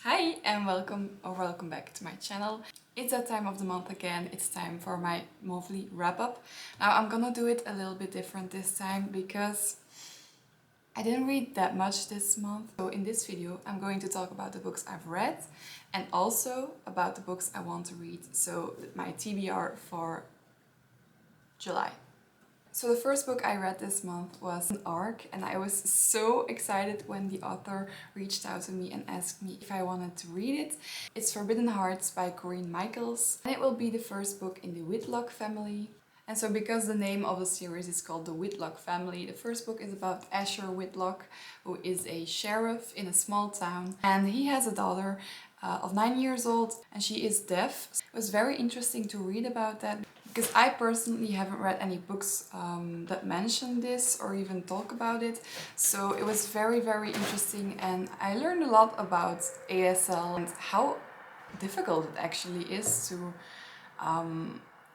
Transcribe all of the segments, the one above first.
Hi and welcome back to my channel. It's that time of the month again. It's time for my monthly wrap-up. Now I'm gonna do it a little bit different this time because I didn't read that much this month. So in this video I'm going to talk about the books I've read and also about the books I want to read. So my TBR for July. So the first book I read this month was an ARC, and I was so excited when the author reached out to me and asked me if I wanted to read it. It's Forbidden Hearts by Corinne Michaels, and it will be the first book in the Whitlock family. And so because the name of the series is called the Whitlock family, the first book is about Asher Whitlock, who is a sheriff in a small town, and he has a daughter of 9 years old, and she is deaf. It was very interesting to read about that, because I personally haven't read any books that mention this or even talk about it. So it was very, very interesting, and I learned a lot about ASL and how difficult it actually is to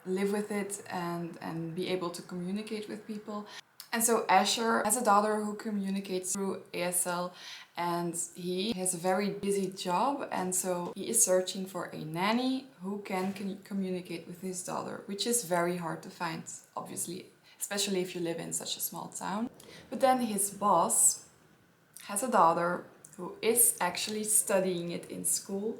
live with it and be able to communicate with people. And so Asher has a daughter who communicates through ASL, and he has a very busy job, and so he is searching for a nanny who can communicate with his daughter, which is very hard to find, obviously, especially if you live in such a small town. But then his boss has a daughter who is actually studying it in school,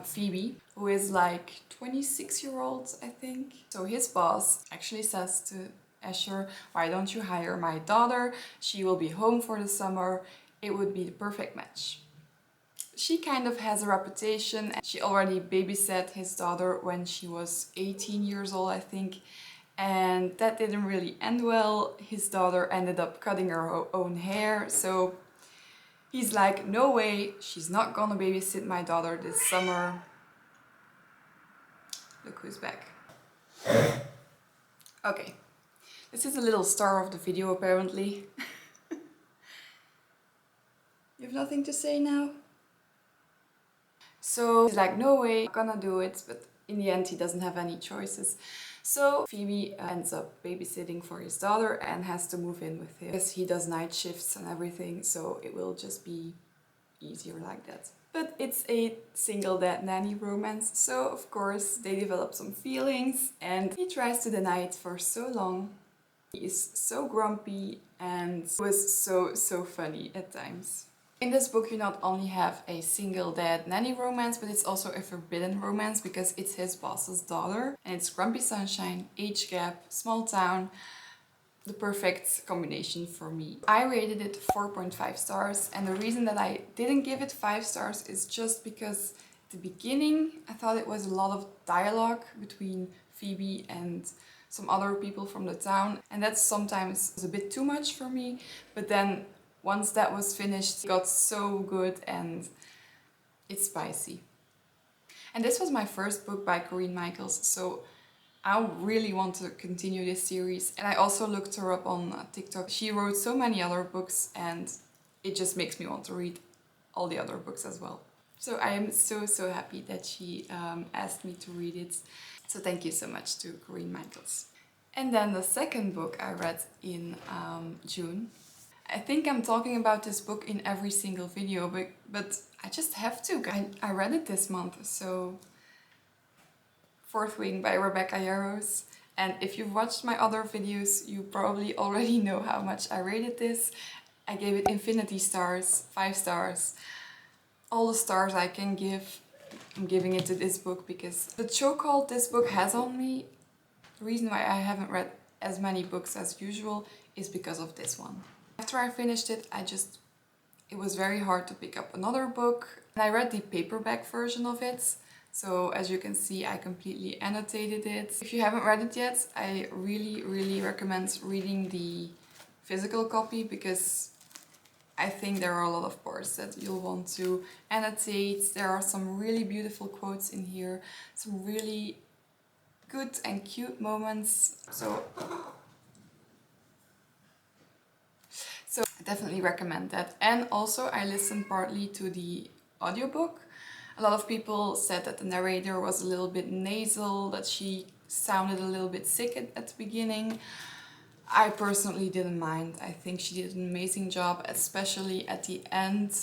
Phoebe, who is like 26-year-old, I think. So his boss actually says to Asher, why don't you hire my daughter? She will be home for the summer. It would be the perfect match. She kind of has a reputation, and she already babysat his daughter when she was 18 years old, I think. And that didn't really end well. His daughter ended up cutting her own hair, so he's like, no way, she's not gonna babysit my daughter this summer. Look who's back. Okay, this is a little star of the video apparently. You have nothing to say now? So he's like, no way, I'm gonna do it, but in the end he doesn't have any choices. So Phoebe ends up babysitting for his daughter and has to move in with him because he does night shifts and everything, so it will just be easier like that. But it's a single dad nanny romance, so of course they develop some feelings, and he tries to deny it for so long. He is so grumpy and it was so funny at times. In this book you not only have a single dad nanny romance, but it's also a forbidden romance because it's his boss's daughter, and it's grumpy sunshine, age gap, small town. The perfect combination for me. I rated it 4.5 stars, and the reason that I didn't give it 5 stars is just because at the beginning I thought it was a lot of dialogue between Phoebe and some other people from the town, and that sometimes was a bit too much for me, but then once that was finished it got so good and it's spicy. And this was my first book by Corinne Michaels, so I really want to continue this series, and I also looked her up on TikTok. She wrote so many other books and it just makes me want to read all the other books as well. So I am so happy that she asked me to read it. So thank you so much to Corinne Michaels. And then the second book I read in June. I think I'm talking about this book in every single video, but I just have to. I read it this month, so Fourth Wing by Rebecca Yarros. And if you've watched my other videos, you probably already know how much I rated this. I gave it infinity stars, 5 stars. All the stars I can give, I'm giving it to this book because the chokehold this book has on me, the reason why I haven't read as many books as usual is because of this one. After I finished it, it was very hard to pick up another book. And I read the paperback version of it. So as you can see, I completely annotated it. If you haven't read it yet, I really recommend reading the physical copy because I think there are a lot of parts that you'll want to annotate. There are some really beautiful quotes in here, some really good and cute moments. So I definitely recommend that. And also I listened partly to the audiobook. A lot of people said that the narrator was a little bit nasal, that she sounded a little bit sick at the beginning. I personally didn't mind. I think she did an amazing job, especially at the end.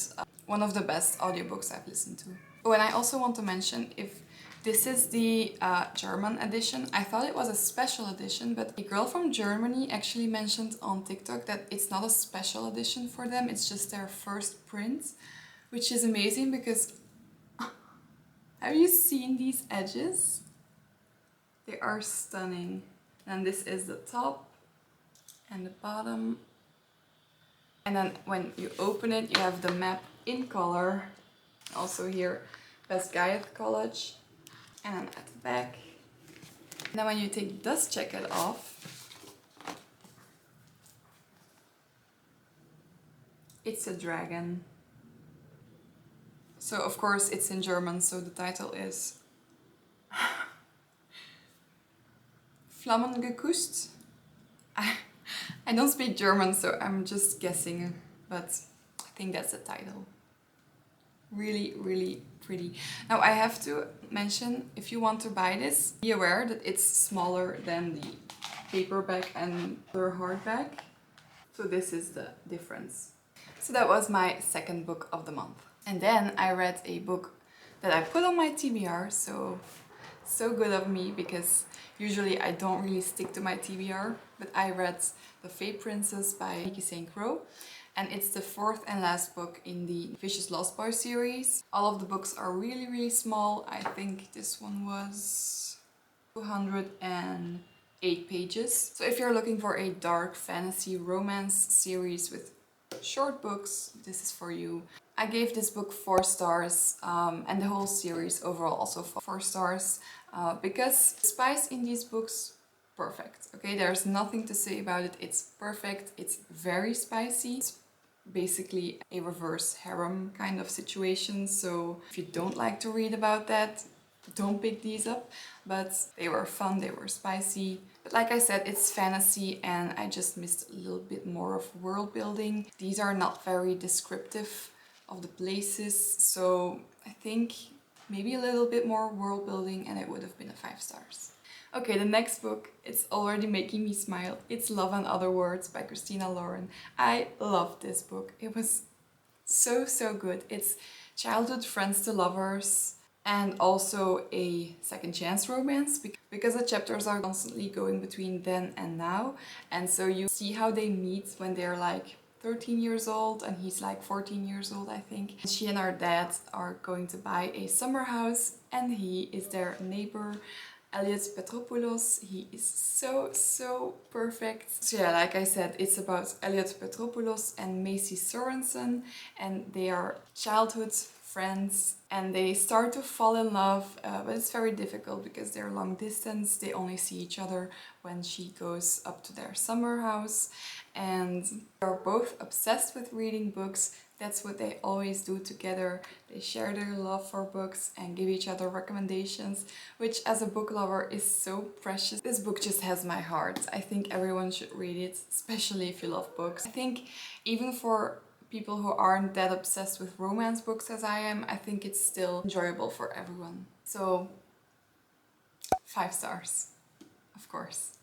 One of the best audiobooks I've listened to. Oh, and I also want to mention, if this is the German edition, I thought it was a special edition, but a girl from Germany actually mentioned on TikTok that it's not a special edition for them, it's just their first print, which is amazing because have you seen these edges? They are stunning. And this is the top and the bottom. And then when you open it, you have the map in color. Also here, Best Guy at College. And then at the back. And then when you take the dust jacket off, it's a dragon. So of course it's in German, so the title is Flammen geküsst. I don't speak German, so I'm just guessing, but I think that's the title. Really, really pretty. Now I have to mention, if you want to buy this, be aware that it's smaller than the paperback and the hardback. So this is the difference. So that was my second book of the month. And then I read a book that I put on my TBR, so good of me, because usually I don't really stick to my TBR, but I read The Fey Princess by Nikki St. Crow, and it's the fourth and last book in the Vicious Lost Boy series. All of the books are really, really small. I think this one was 208 pages. So if you're looking for a dark fantasy romance series with short books, this is for you. I gave this book 4 stars, and the whole series overall also 4 stars, because the spice in these books, perfect. Okay, there's nothing to say about it. It's perfect. It's very spicy. It's basically a reverse harem kind of situation. So if you don't like to read about that, don't pick these up. But they were fun. They were spicy. But like I said, it's fantasy, and I just missed a little bit more of world building. These are not very descriptive of the places, so I think maybe a little bit more world building and it would have been a 5 stars. Okay, the next book, it's already making me smile. It's Love and Other Words by Christina Lauren. I loved this book. It was so good. It's childhood friends to lovers and also a second chance romance, because the chapters are constantly going between then and now, and so you see how they meet when they're like 13 years old and he's like 14 years old, I think. She and her dad are going to buy a summer house, and he is their neighbor, Elliot Petropoulos. He is so perfect. So yeah, like I said, it's about Elliot Petropoulos and Macy Sorensen, and they are childhood friends, and they start to fall in love, but it's very difficult because they're long distance. They only see each other when she goes up to their summer house, and they're both obsessed with reading books. That's what they always do together. They share their love for books and give each other recommendations, which as a book lover is so precious. This book just has my heart. I think everyone should read it, especially if you love books. I think even for people who aren't that obsessed with romance books as I am, I think it's still enjoyable for everyone. So 5 stars, of course.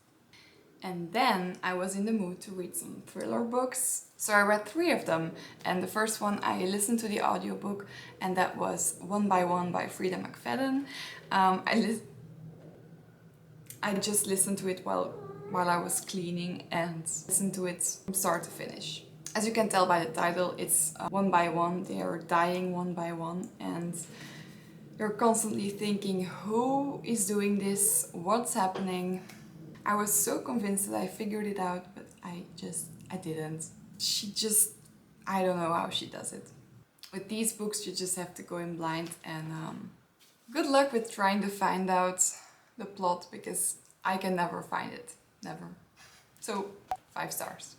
And then I was in the mood to read some thriller books. So I read 3 of them, and the first one I listened to the audiobook, and that was One by One by Frida McFadden. I just listened to it while I was cleaning, and listened to it from start to finish. As you can tell by the title, it's one by one. They are dying one by one, and you're constantly thinking, who is doing this? What's happening? I was so convinced that I figured it out, but I didn't. I don't know how she does it. With these books, you just have to go in blind, and good luck with trying to find out the plot, because I can never find it. Never. So 5 stars.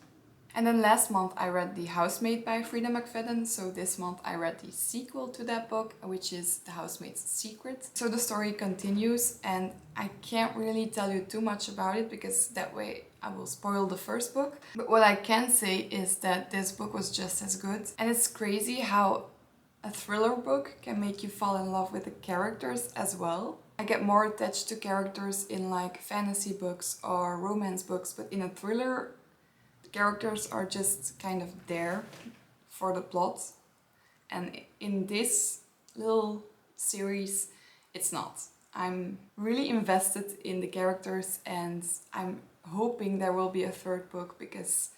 And then last month I read The Housemaid by Frida McFadden, so this month I read the sequel to that book, which is The Housemaid's Secret. So the story continues, and I can't really tell you too much about it because that way I will spoil the first book. But what I can say is that this book was just as good, and it's crazy how a thriller book can make you fall in love with the characters as well. I get more attached to characters in like fantasy books or romance books, but in a thriller The characters are just kind of there for the plot, and in this little series it's not. I'm really invested in the characters and I'm hoping there will be a third book because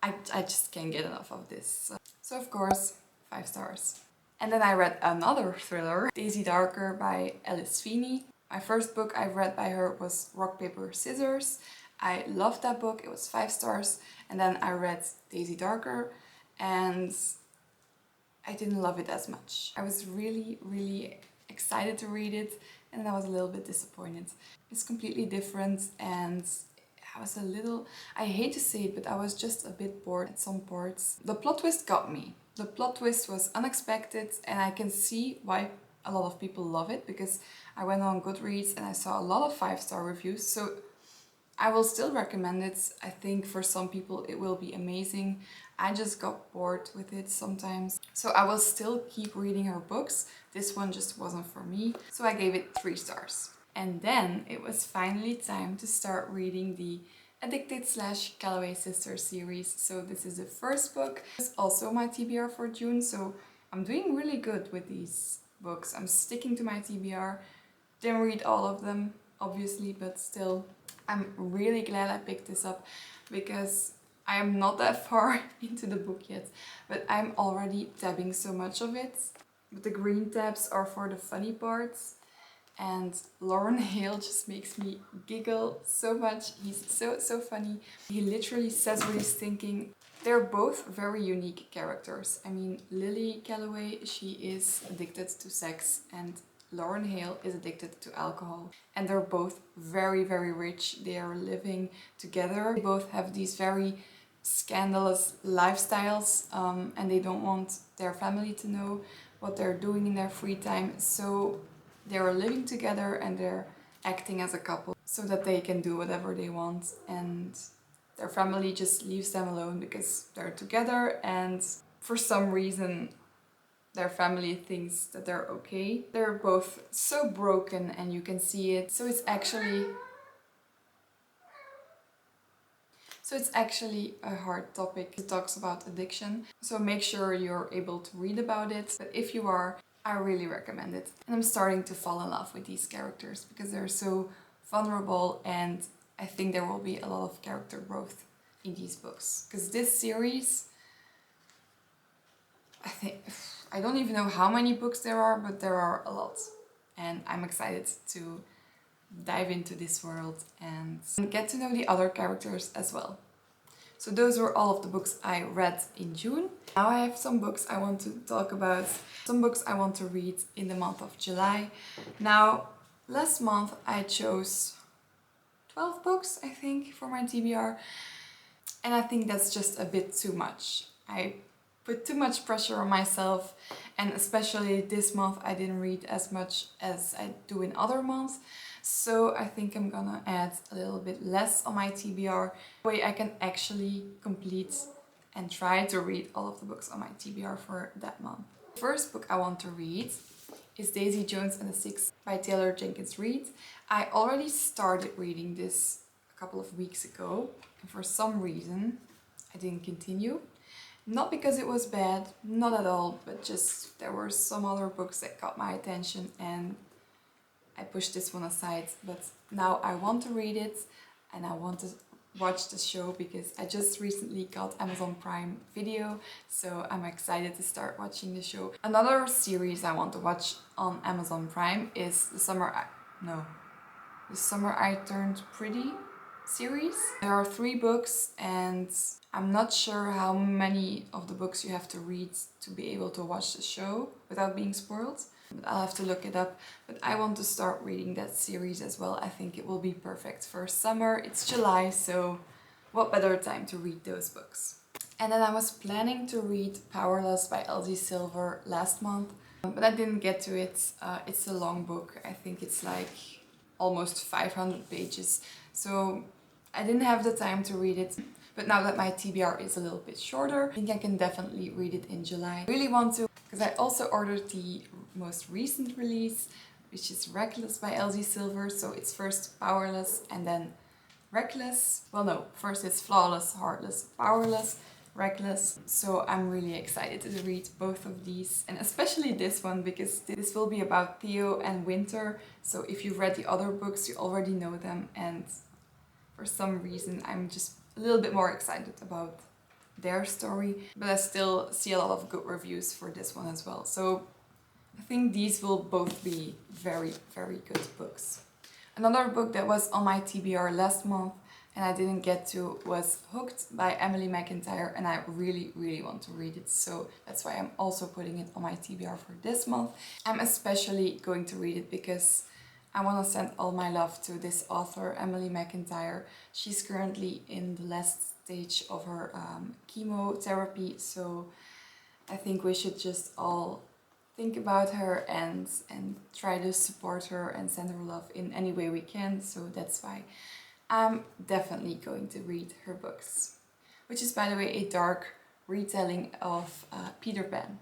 I just can't get enough of this. So of course, 5 stars. And then I read another thriller, Daisy Darker by Feeney. My first book I read by her was Rock, Paper, Scissors. I loved that book, it was 5 stars. And then I read Daisy Darker and I didn't love it as much. I was really excited to read it and I was a little bit disappointed. It's completely different and I was a little, I hate to say it, but I was just a bit bored at some parts. The plot twist got me. The plot twist was unexpected and I can see why a lot of people love it because I went on Goodreads and I saw a lot of 5-star reviews. So I will still recommend it. I think for some people it will be amazing. I just got bored with it sometimes. So I will still keep reading her books. This one just wasn't for me. So I gave it 3 stars. And then it was finally time to start reading the Addicted/Calloway Sisters series. So this is the first book. It's also my TBR for June. So I'm doing really good with these books. I'm sticking to my TBR. Didn't read all of them, obviously, but still. I'm really glad I picked this up because I am not that far into the book yet, but I'm already tabbing so much of it. But the green tabs are for the funny parts and Lauren Hale just makes me giggle so much. He's so funny. He literally says what he's thinking. They're both very unique characters. I mean, Lily Calloway, she is addicted to sex and Lauren Hale is addicted to alcohol. And they're both very rich. They are living together. They both have these very scandalous lifestyles and they don't want their family to know what they're doing in their free time. So they're living together and they're acting as a couple so that they can do whatever they want. And their family just leaves them alone because they're together and for some reason their family thinks that they're okay. They're both so broken and you can see it. So it's actually a hard topic. It talks about addiction. So make sure you're able to read about it. But if you are, I really recommend it. And I'm starting to fall in love with these characters because they're so vulnerable and I think there will be a lot of character growth in these books. Because this series, I don't even know how many books there are, but there are a lot. And I'm excited to dive into this world and get to know the other characters as well. So those were all of the books I read in June. Now I have some books I want to talk about, some books I want to read in the month of July. Now, last month I chose 12 books, I think, for my TBR. And I think that's just a bit too much. I put too much pressure on myself, and especially this month I didn't read as much as I do in other months. So I think I'm gonna add a little bit less on my TBR. That way I can actually complete and try to read all of the books on my TBR for that month. The first book I want to read is Daisy Jones and the Six by Taylor Jenkins Reid. I already started reading this a couple of weeks ago and for some reason I didn't continue. Not because it was bad, not at all, but just there were some other books that caught my attention and I pushed this one aside. But now I want to read it and I want to watch the show because I just recently got Amazon Prime Video, so I'm excited to start watching the show. Another series I want to watch on Amazon Prime is The Summer I Turned Pretty series. There are 3 books and I'm not sure how many of the books you have to read to be able to watch the show without being spoiled. But I'll have to look it up. But I want to start reading that series as well. I think it will be perfect for summer. It's July, so what better time to read those books. And then I was planning to read Powerless by Elsie Silver last month, but I didn't get to it. It's a long book. I think it's like almost 500 pages. So I didn't have the time to read it. But now that my TBR is a little bit shorter, I think I can definitely read it in July. I really want to, because I also ordered the most recent release, which is Reckless by Elsie Silver. So it's first Powerless and then Reckless. Well, no, first it's Flawless, Heartless, Powerless, Reckless. So I'm really excited to read both of these, and especially this one because this will be about Theo and Winter. So if you've read the other books, you already know them, and for some reason I'm just a little bit more excited about their story, but I still see a lot of good reviews for this one as well. So I think these will both be very, very good books. Another book that was on my TBR last month and I didn't get to was Hooked by Emily McIntire, and I really, really want to read it. So that's why I'm also putting it on my TBR for this month. I'm especially going to read it because I want to send all my love to this author, Emily McIntire. She's currently in the last stage of her chemotherapy, so I think we should just all think about her and try to support her and send her love in any way we can. So that's why I'm definitely going to read her books, which is, by the way, a dark retelling of Peter Pan.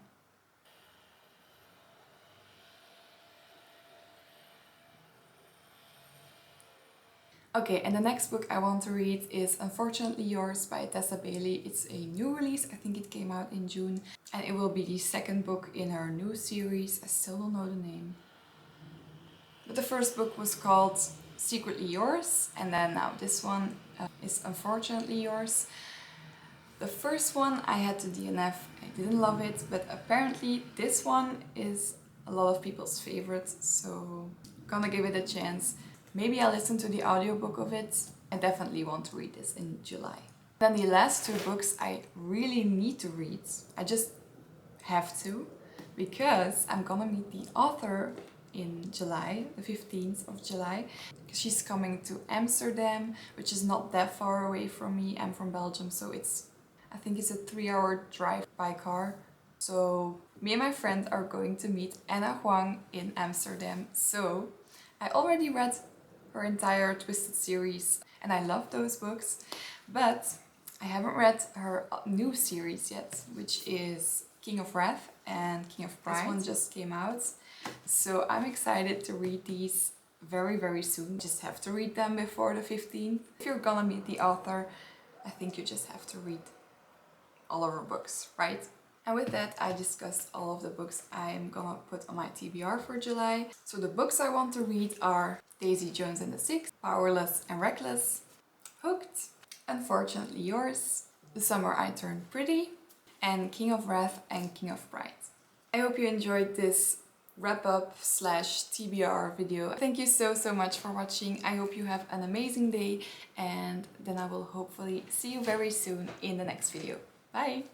Okay, and the next book I want to read is Unfortunately Yours by Tessa Bailey. It's a new release, I think it came out in June, and it will be the second book in her new series. I still don't know the name. But the first book was called Secretly Yours, and then now this one is Unfortunately Yours. The first one I had to DNF, I didn't love it, but apparently this one is a lot of people's favorite, so I'm gonna give it a chance. Maybe I'll listen to the audiobook of it. I definitely want to read this in July. Then the last two books I really need to read. I just have to, because I'm gonna meet the author in July, the 15th of July. She's coming to Amsterdam, which is not that far away from me. I'm from Belgium, so I think it's a 3-hour drive by car. So me and my friend are going to meet Anna Huang in Amsterdam. So I already read her entire Twisted series and I love those books, but I haven't read her new series yet, which is King of Wrath and King of Pride. This one just came out, so I'm excited to read these very, very soon. Just have to read them before the 15th. If you're gonna meet the author, I think you just have to read all of her books, right? And with that, I discussed all of the books I'm gonna put on my TBR for July. So the books I want to read are Daisy Jones and the Six, Powerless and Reckless, Hooked, Unfortunately Yours, The Summer I Turned Pretty, and King of Wrath and King of Pride. I hope you enjoyed this wrap-up / TBR video. Thank you so much for watching. I hope you have an amazing day, and then I will hopefully see you very soon in the next video. Bye!